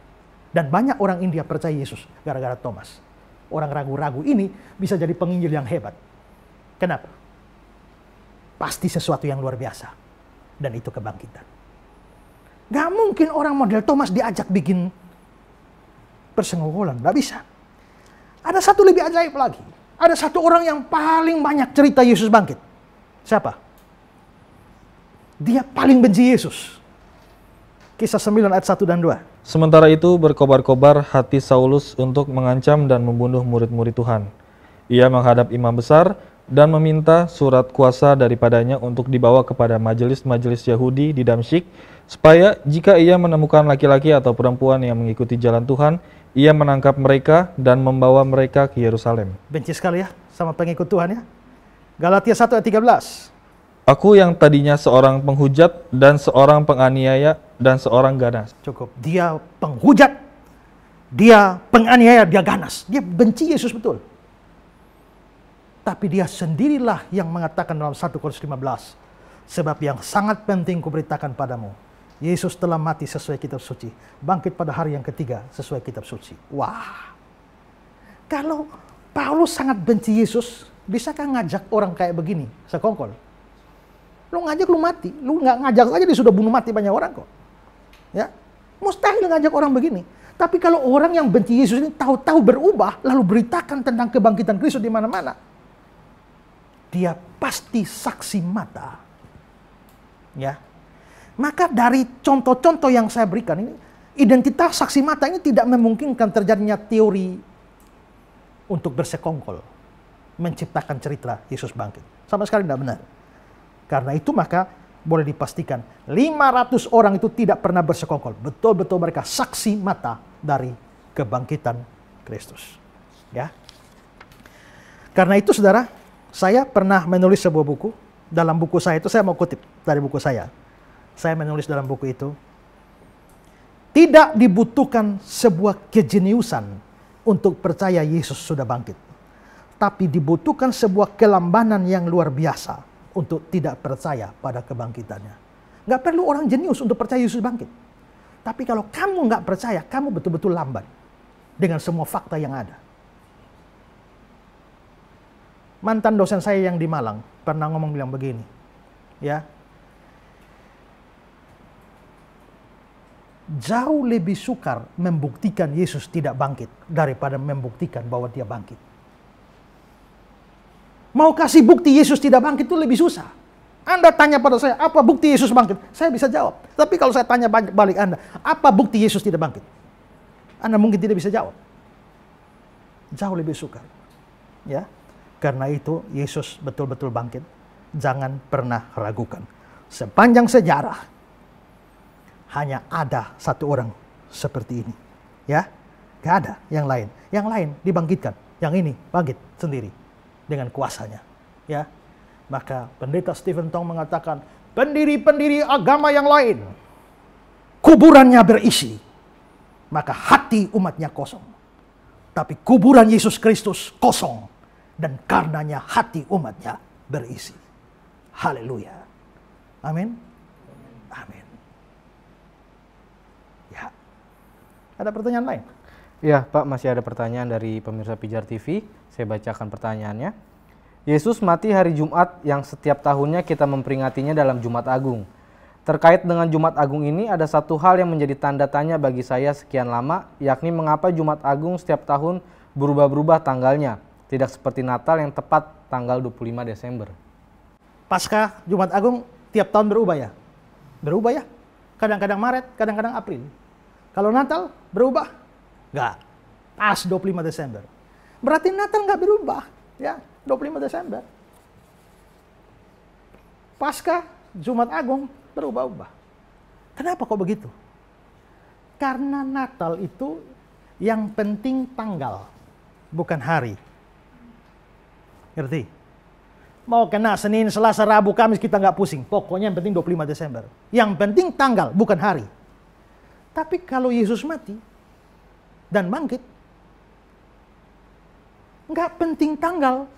Speaker 2: Dan banyak orang India percaya Yesus gara-gara Thomas. Orang ragu-ragu ini bisa jadi penginjil yang hebat. Kenapa? Pasti sesuatu yang luar biasa. Dan itu kebangkitan. Gak mungkin orang model Thomas diajak bikin persenggolan. Gak bisa. Ada satu lebih ajaib lagi. Ada satu orang yang paling banyak cerita Yesus bangkit. Siapa? Dia paling benci Yesus. Kisah 9 ayat 1 dan 2.
Speaker 4: Sementara itu berkobar-kobar hati Saulus untuk mengancam dan membunuh murid-murid Tuhan. Ia menghadap imam besar dan meminta surat kuasa daripadanya untuk dibawa kepada majelis-majelis Yahudi di Damsyik, supaya jika ia menemukan laki-laki atau perempuan yang mengikuti jalan Tuhan, ia menangkap mereka dan membawa mereka ke Yerusalem.
Speaker 2: Benci sekali ya sama pengikut Tuhan ya. Galatia 1 ayat 13.
Speaker 4: Aku yang tadinya seorang penghujat dan seorang penganiaya dan seorang ganas.
Speaker 2: Cukup. Dia penghujat, dia penganiaya, dia ganas. Dia benci Yesus betul. Tapi dia sendirilah yang mengatakan dalam 1 Korintus 15. Sebab yang sangat penting kuberitakan padamu, Yesus telah mati sesuai kitab suci, bangkit pada hari yang ketiga sesuai kitab suci. Wah. Kalau Paulus sangat benci Yesus, bisakah ngajak orang kayak begini sekongkol? Lu ngajak lu mati, lu nggak ngajak saja dia sudah bunuh mati banyak orang kok. Ya, mustahil ngajak orang begini. Tapi kalau orang yang benci Yesus ini tahu-tahu berubah, lalu beritakan tentang kebangkitan Kristus di mana-mana, dia pasti saksi mata. Ya, maka dari contoh-contoh yang saya berikan ini, identitas saksi mata ini tidak memungkinkan terjadinya teori untuk bersekongkol, menciptakan cerita Yesus bangkit. Sama sekali tidak benar. Karena itu maka boleh dipastikan 500 orang itu tidak pernah bersekongkol. Betul-betul mereka saksi mata dari kebangkitan Kristus. Ya. Karena itu saudara, saya pernah menulis sebuah buku. Dalam buku saya itu, saya mau kutip dari buku saya. Saya menulis dalam buku itu, tidak dibutuhkan sebuah kejeniusan untuk percaya Yesus sudah bangkit. Tapi dibutuhkan sebuah kelambanan yang luar biasa untuk tidak percaya pada kebangkitannya. Nggak perlu orang jenius untuk percaya Yesus bangkit. Tapi kalau kamu nggak percaya, kamu betul-betul lamban dengan semua fakta yang ada. Mantan dosen saya yang di Malang pernah ngomong bilang begini, ya, jauh lebih sukar membuktikan Yesus tidak bangkit daripada membuktikan bahwa dia bangkit. Mau kasih bukti Yesus tidak bangkit itu lebih susah. Anda tanya pada saya, apa bukti Yesus bangkit? Saya bisa jawab. Tapi kalau saya tanya balik Anda, apa bukti Yesus tidak bangkit? Anda mungkin tidak bisa jawab. Jauh lebih sukar. Ya. Karena itu Yesus betul-betul bangkit. Jangan pernah ragukan. Sepanjang sejarah hanya ada satu orang seperti ini. Ya. Gak ada yang lain. Yang lain dibangkitkan. Yang ini bangkit sendiri dengan kuasanya. Ya. Maka pendeta Stephen Tong mengatakan, pendiri-pendiri agama yang lain kuburannya berisi, maka hati umatnya kosong. Tapi kuburan Yesus Kristus kosong, dan karenanya hati umatnya berisi. Haleluya. Amin. Amin. Ya. Ada pertanyaan lain?
Speaker 3: Ya, Pak, masih ada pertanyaan dari pemirsa Pijar TV. Saya bacakan pertanyaannya. Yesus mati hari Jumat yang setiap tahunnya kita memperingatinya dalam Jumat Agung. Terkait dengan Jumat Agung ini ada satu hal yang menjadi tanda tanya bagi saya sekian lama, yakni mengapa Jumat Agung setiap tahun berubah-berubah tanggalnya. Tidak seperti Natal yang tepat tanggal 25 Desember.
Speaker 2: Paskah Jumat Agung tiap tahun berubah ya? Berubah ya? Kadang-kadang Maret, kadang-kadang April. Kalau Natal berubah? Enggak. Pas 25 Desember. Berarti Natal enggak berubah. Ya, 25 Desember. Paskah Jumat Agung berubah-ubah. Kenapa kok begitu? Karena Natal itu yang penting tanggal, bukan hari. Ngerti? Mau kena Senin, Selasa, Rabu, Kamis kita nggak pusing. Pokoknya yang penting 25 Desember. Yang penting tanggal, bukan hari. Tapi kalau Yesus mati dan bangkit, nggak penting tanggal.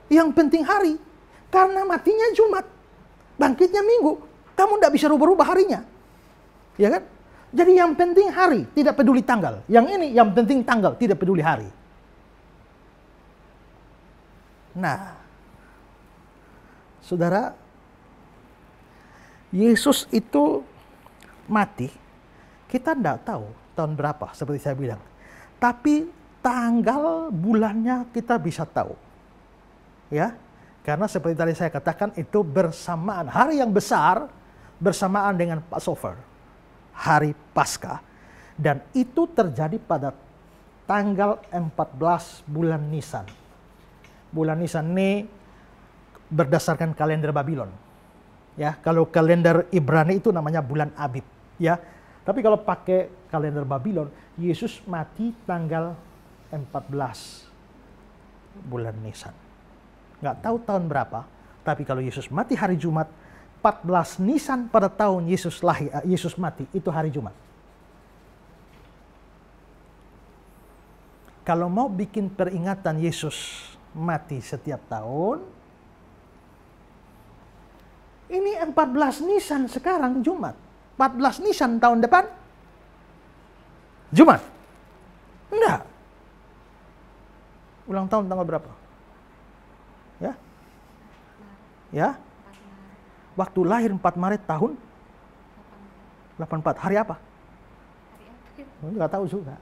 Speaker 2: Yang penting hari. Karena matinya Jumat, bangkitnya Minggu. Kamu nggak bisa rubah-rubah harinya. Ya kan? Jadi yang penting hari, tidak peduli tanggal. Yang ini yang penting tanggal, tidak peduli hari. Nah, saudara, Yesus itu mati, kita tidak tahu tahun berapa seperti saya bilang. Tapi tanggal bulannya kita bisa tahu. Ya, karena seperti tadi saya katakan itu bersamaan, hari yang besar bersamaan dengan Passover, hari Paskah. Dan itu terjadi pada tanggal 14 bulan Nisan. Bulan Nisan ini berdasarkan kalender Babylon. Ya, kalau kalender Ibrani itu namanya bulan Abib, ya. Tapi kalau pakai kalender Babylon, Yesus mati tanggal 14 bulan Nisan. Nggak tahu tahun berapa, tapi kalau Yesus mati hari Jumat, 14 Nisan pada tahun Yesus mati, itu hari Jumat. Kalau mau bikin peringatan Yesus mati setiap tahun, ini 14 Nisan sekarang Jumat. 14 Nisan tahun depan Jumat. Enggak. Ulang tahun tanggal berapa? Ya? Ya? Waktu lahir 4 Maret tahun 84. Hari apa? Enggak tahu juga.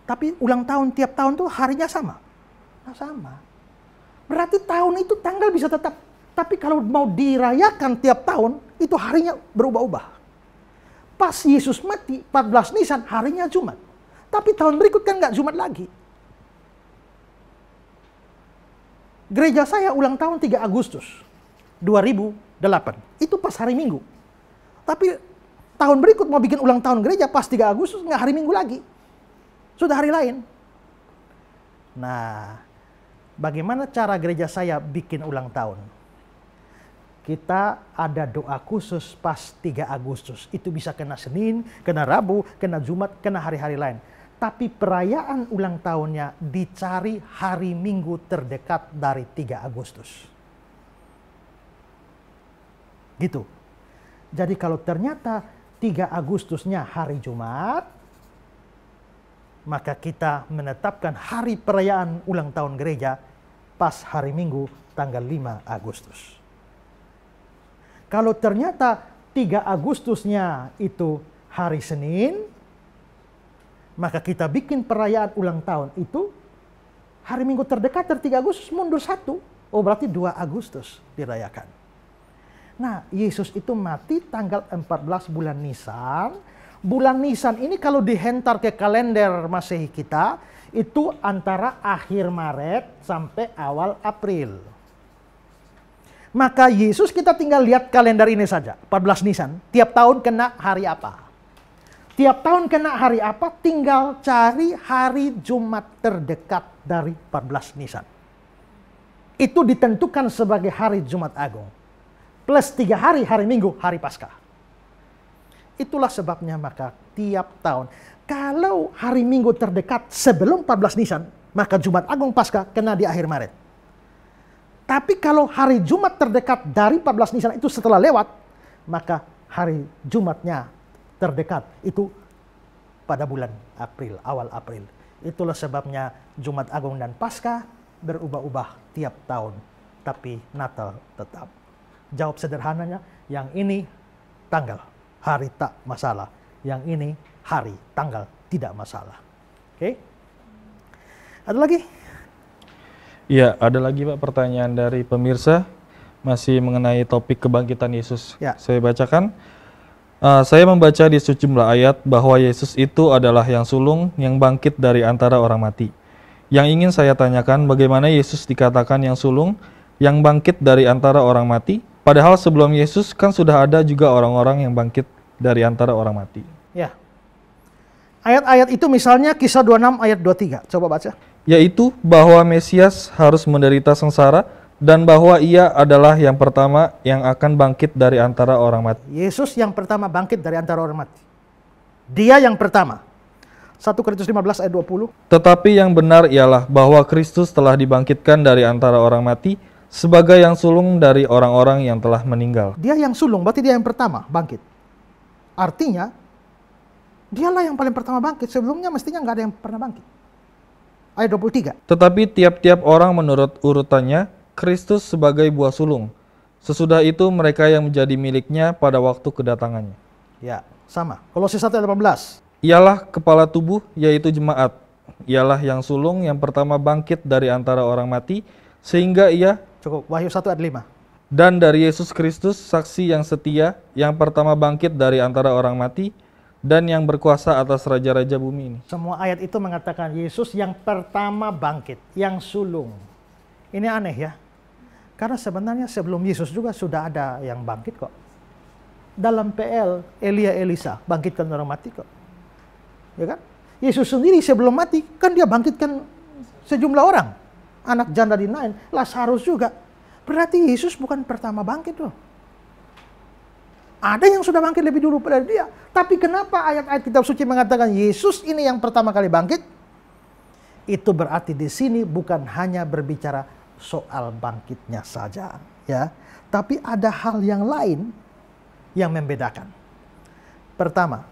Speaker 2: Tapi ulang tahun tiap tahun tuh harinya sama. Nah, sama. Berarti tahun itu tanggal bisa tetap. Tapi kalau mau dirayakan tiap tahun, itu harinya berubah-ubah. Pas Yesus mati, 14 Nisan, harinya Jumat. Tapi tahun berikut kan nggak Jumat lagi. Gereja saya ulang tahun 3 Agustus 2008. Itu pas hari Minggu. Tapi tahun berikut mau bikin ulang tahun gereja pas 3 Agustus, nggak hari Minggu lagi. Sudah hari lain. Nah, bagaimana cara gereja saya bikin ulang tahun? Kita ada doa khusus pas 3 Agustus. Itu bisa kena Senin, kena Rabu, kena Jumat, kena hari-hari lain. Tapi perayaan ulang tahunnya dicari hari Minggu terdekat dari 3 Agustus. Gitu. Jadi kalau ternyata 3 Agustusnya hari Jumat, maka kita menetapkan hari perayaan ulang tahun gereja pas hari Minggu tanggal 5 Agustus. Kalau ternyata 3 Agustusnya itu hari Senin, maka kita bikin perayaan ulang tahun itu hari Minggu terdekat dari 3 Agustus mundur 1. Oh, berarti 2 Agustus dirayakan. Nah, Yesus itu mati tanggal 14 bulan Nisan. Bulan Nisan ini kalau dihentar ke kalender Masehi kita, itu antara akhir Maret sampai awal April. Maka Yesus kita tinggal lihat kalender ini saja, 14 Nisan. Tiap tahun kena hari apa? Tiap tahun kena hari apa, tinggal cari hari Jumat terdekat dari 14 Nisan. Itu ditentukan sebagai hari Jumat Agung. Plus 3 hari, hari Minggu, hari Paskah. Itulah sebabnya maka tiap tahun, kalau hari Minggu terdekat sebelum 14 Nisan, maka Jumat Agung Paskah kena di akhir Maret. Tapi kalau hari Jumat terdekat dari 14 Nisan itu setelah lewat, maka hari Jumatnya terdekat itu pada bulan April, awal April. Itulah sebabnya Jumat Agung dan Paskah berubah-ubah tiap tahun, tapi Natal tetap. Jawab sederhananya, yang ini tanggal, hari tak masalah. Yang ini hari, tanggal tidak masalah. Oke? Ada lagi?
Speaker 4: Iya, ada lagi Pak pertanyaan dari pemirsa. Masih mengenai topik kebangkitan Yesus.
Speaker 2: Ya.
Speaker 4: Saya bacakan. Saya membaca di sejumlah ayat bahwa Yesus itu adalah yang sulung yang bangkit dari antara orang mati. Yang ingin saya tanyakan, bagaimana Yesus dikatakan yang sulung yang bangkit dari antara orang mati? Padahal sebelum Yesus kan sudah ada juga orang-orang yang bangkit dari antara orang mati.
Speaker 2: Ya. Ayat-ayat itu misalnya Kisah 26 ayat 23. Coba baca.
Speaker 4: Yaitu bahwa Mesias harus menderita sengsara dan bahwa ia adalah yang pertama yang akan bangkit dari antara orang mati.
Speaker 2: Yesus yang pertama bangkit dari antara orang mati. Dia yang pertama. 1 Korintus 15 ayat 20.
Speaker 4: Tetapi yang benar ialah bahwa Kristus telah dibangkitkan dari antara orang mati sebagai yang sulung dari orang-orang yang telah meninggal.
Speaker 2: Dia yang sulung, berarti dia yang pertama bangkit. Artinya, dialah yang paling pertama bangkit. Sebelumnya mestinya nggak ada yang pernah bangkit. Ayat 23.
Speaker 4: Tetapi tiap-tiap orang menurut urutannya, Kristus sebagai buah sulung. Sesudah itu mereka yang menjadi miliknya pada waktu kedatangannya.
Speaker 2: Ya, sama. Kolose 1 ayat 18.
Speaker 4: Ialah kepala tubuh, yaitu jemaat. Ialah yang sulung yang pertama bangkit dari antara orang mati, sehingga ia,
Speaker 2: Cukup, Wahyu 1 ayat 5.
Speaker 4: dan dari Yesus Kristus, saksi yang setia, yang pertama bangkit dari antara orang mati, dan yang berkuasa atas raja-raja bumi ini.
Speaker 2: Semua ayat itu mengatakan Yesus yang pertama bangkit, yang sulung. Ini aneh ya. Karena sebenarnya sebelum Yesus juga sudah ada yang bangkit kok. Dalam PL, Elia Elisa bangkitkan orang mati kok. Ya kan? Yesus sendiri sebelum mati, kan dia bangkitkan sejumlah orang. Anak janda di Nain, Lazarus juga. Berarti Yesus bukan pertama bangkit loh. Ada yang sudah bangkit lebih dulu pada dia. Tapi kenapa ayat-ayat kitab suci mengatakan Yesus ini yang pertama kali bangkit? Itu berarti di sini bukan hanya berbicara soal bangkitnya saja, ya. Tapi ada hal yang lain yang membedakan. Pertama,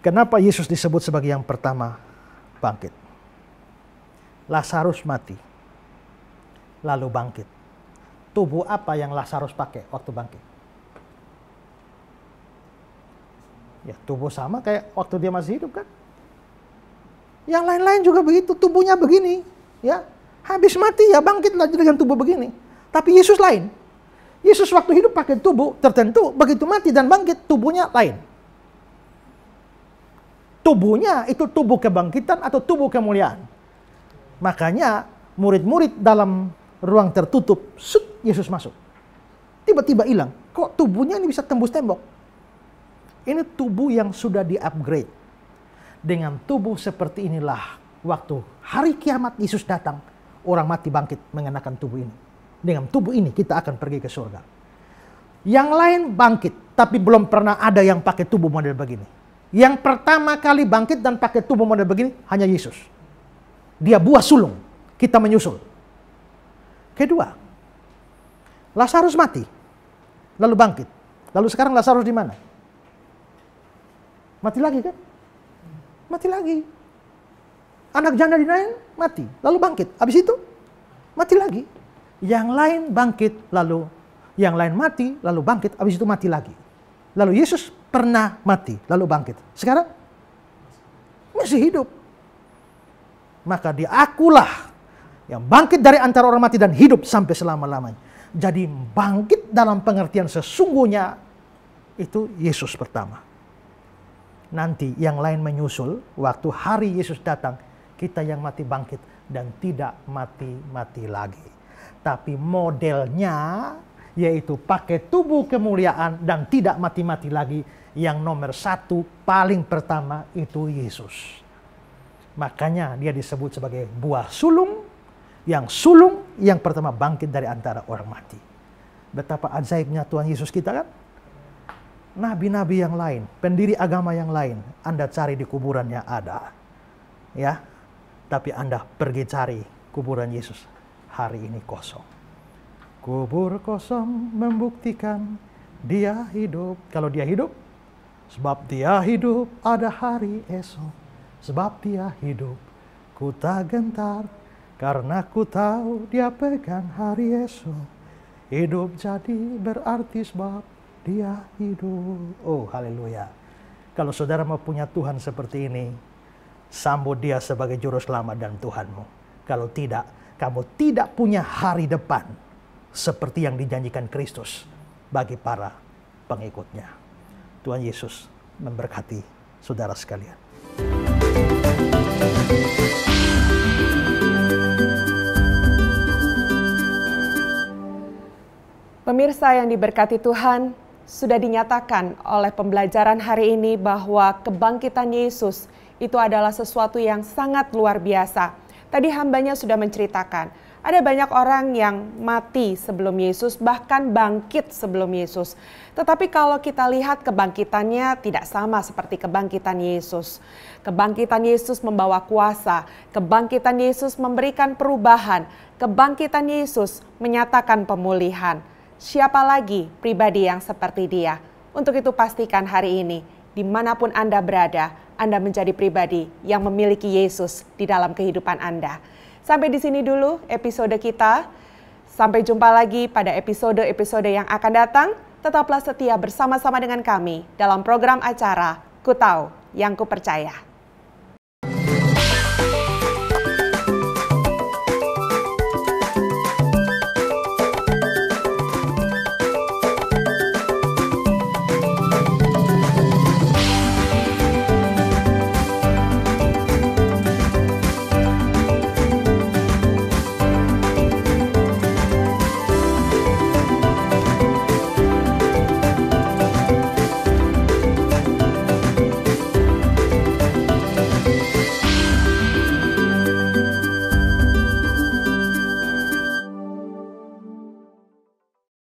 Speaker 2: kenapa Yesus disebut sebagai yang pertama bangkit? Lazarus mati, lalu bangkit. Tubuh apa yang Lazarus pakai waktu bangkit? Ya, tubuh sama kayak waktu dia masih hidup kan? Yang lain-lain juga begitu, tubuhnya begini, ya. Habis mati ya bangkit lagi dengan tubuh begini. Tapi Yesus lain. Yesus waktu hidup pakai tubuh tertentu, begitu mati dan bangkit tubuhnya lain. Tubuhnya itu tubuh kebangkitan atau tubuh kemuliaan. Makanya murid-murid dalam ruang tertutup, Yesus masuk. Tiba-tiba hilang. Kok tubuhnya ini bisa tembus tembok? Ini tubuh yang sudah di-upgrade. Dengan tubuh seperti inilah waktu hari kiamat Yesus datang, orang mati bangkit mengenakan tubuh ini. Dengan tubuh ini kita akan pergi ke surga. Yang lain bangkit, tapi belum pernah ada yang pakai tubuh model begini. Yang pertama kali bangkit dan pakai tubuh model begini hanya Yesus. Dia buah sulung, kita menyusul. Kedua, Lazarus mati, lalu bangkit. Lalu sekarang Lazarus di mana? Mati lagi kan? Mati lagi. Anak janda di Nain mati, lalu bangkit. Habis itu mati lagi. Yang lain bangkit, lalu yang lain mati, lalu bangkit. Habis itu mati lagi. Lalu Yesus pernah mati, lalu bangkit. Sekarang masih hidup. Maka dia akulah yang bangkit dari antara orang mati dan hidup sampai selama-lamanya. Jadi bangkit dalam pengertian sesungguhnya itu Yesus pertama. Nanti yang lain menyusul waktu hari Yesus datang, kita yang mati bangkit dan tidak mati-mati lagi. Tapi modelnya yaitu pakai tubuh kemuliaan dan tidak mati-mati lagi. Yang nomor satu paling pertama itu Yesus. Makanya dia disebut sebagai buah sulung yang pertama bangkit dari antara orang mati. Betapa ajaibnya Tuhan Yesus kita kan? Nabi-nabi yang lain, pendiri agama yang lain, Anda cari di kuburannya ada. Ya. Tapi Anda pergi cari kuburan Yesus, hari ini kosong. Kubur kosong membuktikan dia hidup. Kalau dia hidup, sebab dia hidup ada hari esok. Sebab dia hidup, ku tak gentar, karena ku tahu dia pegang hari esok. Hidup jadi berarti sebab dia hidup. Oh, haleluya. Kalau saudara mau punya Tuhan seperti ini, sambut dia sebagai juru selamat dan Tuhanmu. Kalau tidak, kamu tidak punya hari depan seperti yang dijanjikan Kristus bagi para pengikutnya. Tuhan Yesus memberkati saudara sekalian.
Speaker 1: Pemirsa yang diberkati Tuhan, sudah dinyatakan oleh pembelajaran hari ini bahwa kebangkitan Yesus itu adalah sesuatu yang sangat luar biasa. Tadi hambanya sudah menceritakan, ada banyak orang yang mati sebelum Yesus, bahkan bangkit sebelum Yesus. Tetapi kalau kita lihat kebangkitannya tidak sama seperti kebangkitan Yesus. Kebangkitan Yesus membawa kuasa, kebangkitan Yesus memberikan perubahan, kebangkitan Yesus menyatakan pemulihan. Siapa lagi pribadi yang seperti dia? Untuk itu pastikan hari ini, dimanapun Anda berada, Anda menjadi pribadi yang memiliki Yesus di dalam kehidupan Anda. Sampai di sini dulu episode kita. Sampai jumpa lagi pada episode-episode yang akan datang. Tetaplah setia bersama-sama dengan kami dalam program acara Ku Tahu Yang Ku Percaya.